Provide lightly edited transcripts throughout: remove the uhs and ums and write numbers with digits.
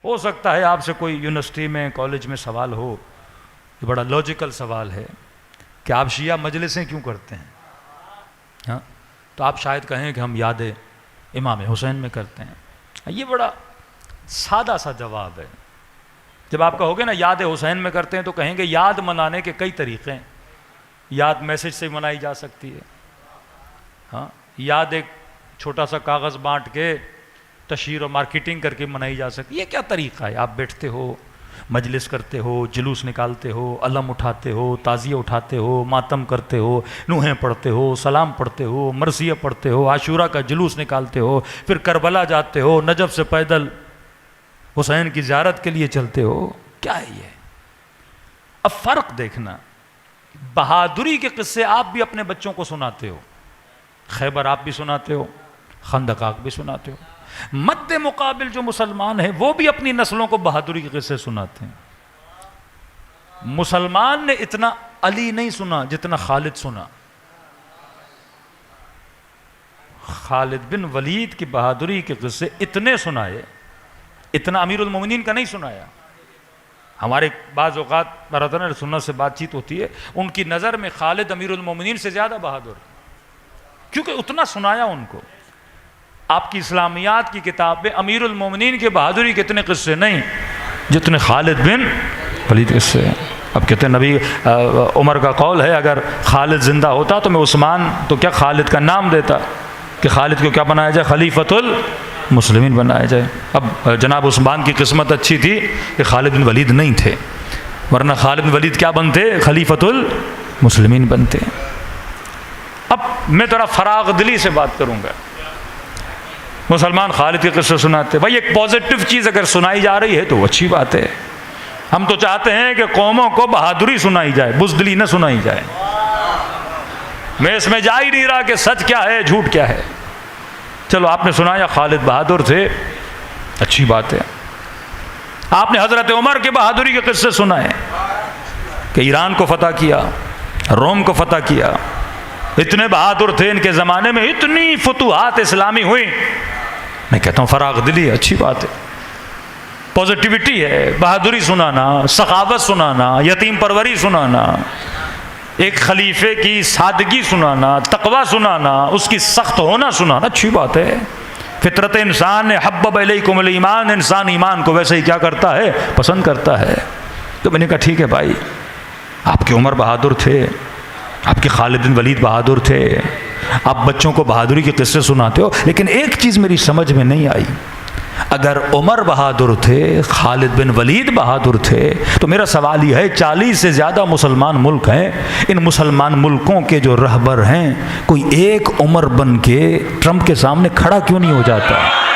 हो सकता है आपसे कोई यूनिवर्सिटी में कॉलेज में सवाल हो, ये बड़ा लॉजिकल सवाल है कि आप शिया मजलिसें क्यों करते हैं? हाँ, तो आप शायद कहें कि हम याद इमाम हुसैन में करते हैं। ये बड़ा सादा सा जवाब है। जब आप कहोगे ना याद हुसैन में करते हैं, तो कहेंगे याद मनाने के कई तरीक़े हैं। याद मैसेज से मनाई जा सकती है। हाँ, याद एक छोटा सा कागज़ बांट के तशहीर और मार्केटिंग करके मनाई जा सकती है। ये क्या तरीक़ा है? आप बैठते हो, मजलिस करते हो, जुलूस निकालते हो, अलम उठाते हो, ताज़िया उठाते हो, मातम करते हो, नूहें पढ़ते हो, सलाम पढ़ते हो, मरसिया पढ़ते हो, आशूरा का जुलूस निकालते हो, फिर करबला जाते हो, नजफ से पैदल हुसैन की ज़ियारत के लिए चलते हो। क्या है ये? अब फ़र्क देखना, बहादुरी के किस्से आप भी अपने बच्चों को सुनाते हो, खैबर आप भी सुनाते हो, खंदक आप भी सुनाते हो। मद्दे मुकाबिल जो मुसलमान हैं वो भी अपनी नस्लों को बहादुरी के किस्से सुनाते हैं। मुसलमान ने इतना अली नहीं सुना जितना खालिद सुना। खालिद बिन वलीद की बहादुरी के किस्से इतने सुनाए, इतना अमीरुल मोमिनीन का नहीं सुनाया। हमारे बाज़ औक़ात बरदर सुन्नत से बातचीत होती है, उनकी नज़र में खालिद अमीरुल मोमिनीन से ज़्यादा बहादुर, क्योंकि उतना सुनाया उनको। आपकी इस्लामियात की किताब में अमीरुल मोमिनीन के बहादुरी के इतने किस्से नहीं जितने खालिद बिन वलीद किस्से हैं। अब कहते हैं नबी उमर का कौल है, अगर खालिद ज़िंदा होता तो मैं उस्मान, तो क्या खालिद का नाम देता कि खालिद को क्या बनाया जाए? खलीफतुल मुस्लिमीन बनाया जाए। अब जनाब उस्मान की किस्मत अच्छी थी कि खालिद बिन वलीद नहीं थे, वरना खालिद बिन वलीद क्या बनते? खलीफतुल मुस्लिमीन बनते। अब मैं थोड़ा फराग दिली से बात करूँगा। मुसलमान खालिद के किस्से सुनाते, भाई एक पॉजिटिव चीज़ अगर सुनाई जा रही है तो अच्छी बात है। हम तो चाहते हैं कि कौमों को बहादुरी सुनाई जाए, बुज़दिली न सुनाई जाए। मैं इसमें जा ही नहीं रहा कि सच क्या है झूठ क्या है। चलो आपने सुनाया खालिद बहादुर थे, अच्छी बात है। आपने हज़रत उमर के बहादुरी के किस्से सुनाए कि ईरान को फतह किया, रोम को फतह किया, इतने बहादुर थे, इनके ज़माने में इतनी फतूहात इस्लामी हुई। मैं कहता हूँ फराग दिली है, अच्छी बात है, पॉजिटिविटी है। बहादुरी सुनाना, सखावत सुनाना, यतीम परवरी सुनाना, एक खलीफे की सादगी सुनाना, तकवा सुनाना, उसकी सख्त होना सुनाना, अच्छी बात है। फितरत इंसान ने हब्बब इलैकुमुल ईमान, इंसान ईमान को वैसे ही क्या करता है? पसंद करता है। तो मैंने कहा ठीक है भाई, आपके उमर बहादुर थे, आपके खालिद बिन वलीद बहादुर थे, आप बच्चों को बहादुरी के किस्से सुनाते हो, लेकिन एक चीज़ मेरी समझ में नहीं आई। अगर उमर बहादुर थे, खालिद बिन वलीद बहादुर थे, तो मेरा सवाल यह है 40 से ज़्यादा मुसलमान मुल्क हैं, इन मुसलमान मुल्कों के जो रहबर हैं, कोई एक उमर बन के ट्रंप के सामने खड़ा क्यों नहीं हो जाता?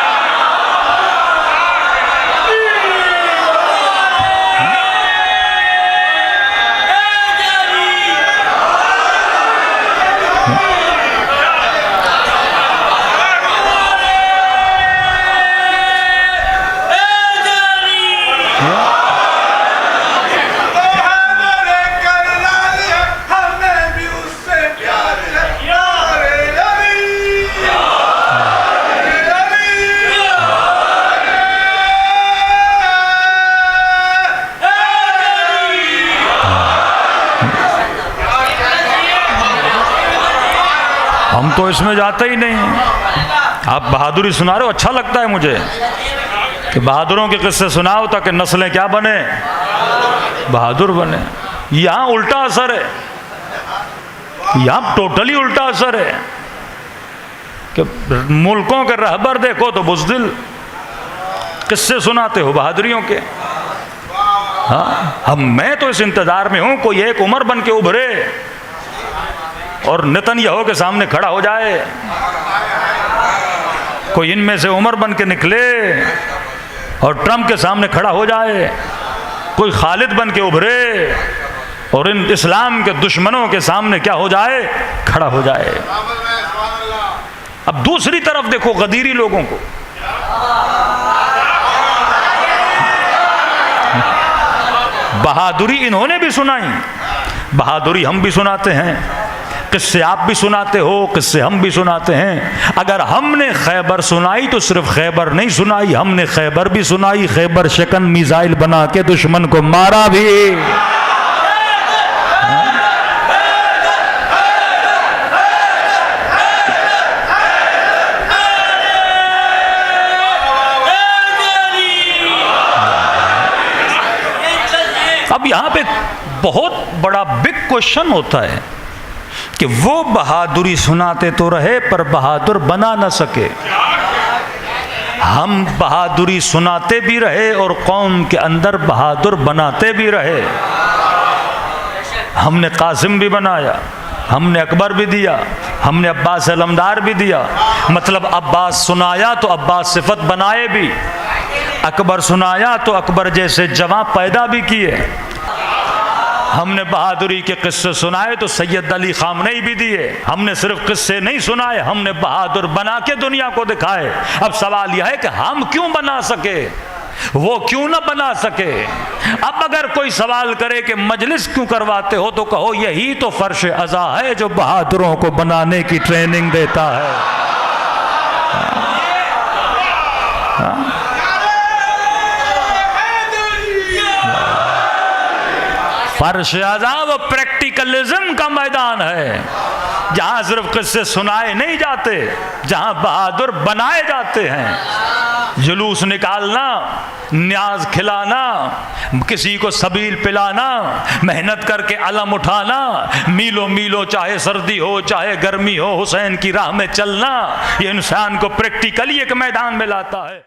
हम तो इसमें जाते ही नहीं। आप बहादुरी सुना रहे हो, अच्छा लगता है मुझे कि बहादुरों के किस्से सुनाओ ताकि नस्लें क्या बने? बहादुर बने। यहाँ उल्टा असर है, यहाँ टोटली उल्टा असर है कि मुल्कों के रहबर देखो तो बुज़दिल किस्से सुनाते हो बहादुरियों के। हाँ, मैं तो इस इंतज़ार में हूँ कोई एक उमर बन के उभरे और नेतन्याहू के सामने खड़ा हो जाए, कोई इनमें से उमर बन के निकले और ट्रंप के सामने खड़ा हो जाए, कोई खालिद बन के उभरे और इन इस्लाम के दुश्मनों के सामने क्या हो जाए? खड़ा हो जाए। अब दूसरी तरफ देखो गदीरी लोगों को, बहादुरी इन्होंने भी सुनाई, बहादुरी हम भी सुनाते हैं। किस्से आप भी सुनाते हो, किस्से हम भी सुनाते हैं। अगर हमने खैबर सुनाई तो सिर्फ खैबर नहीं सुनाई, हमने खैबर भी सुनाई, खैबर शिकन मिसाइल बना के दुश्मन को मारा भी। अब यहां पे बहुत बड़ा बिग क्वेश्चन होता है कि वो बहादुरी सुनाते तो रहे पर बहादुर बना न सके। हम बहादुरी सुनाते भी रहे और कौम के अंदर बहादुर बनाते भी रहे। हमने कासिम भी बनाया, हमने अकबर भी दिया, हमने अब्बास अलमदार भी दिया। मतलब अब्बास सुनाया तो अब्बास सिफत बनाए भी, अकबर सुनाया तो अकबर जैसे जवां पैदा भी किए। हमने बहादुरी के किस्से सुनाए तो सैयद अली खामनेई भी दिए। हमने सिर्फ किस्से नहीं सुनाए, हमने बहादुर बना के दुनिया को दिखाए। अब सवाल यह है कि हम क्यों बना सके, वो क्यों ना बना सके। अब अगर कोई सवाल करे कि मजलिस क्यों करवाते हो, तो कहो यही तो फर्श अज़ा है जो बहादुरों को बनाने की ट्रेनिंग देता है। फर्श अज़ा वो प्रैक्टिकलिज्म का मैदान है, जहां सिर्फ किस्से सुनाए नहीं जाते, जहां बहादुर बनाए जाते हैं। जुलूस निकालना, न्याज खिलाना, किसी को सबील पिलाना, मेहनत करके अलम उठाना, मीलों मीलों चाहे सर्दी हो चाहे गर्मी हो हुसैन की राह में चलना, ये इंसान को प्रैक्टिकली एक मैदान में लाता है।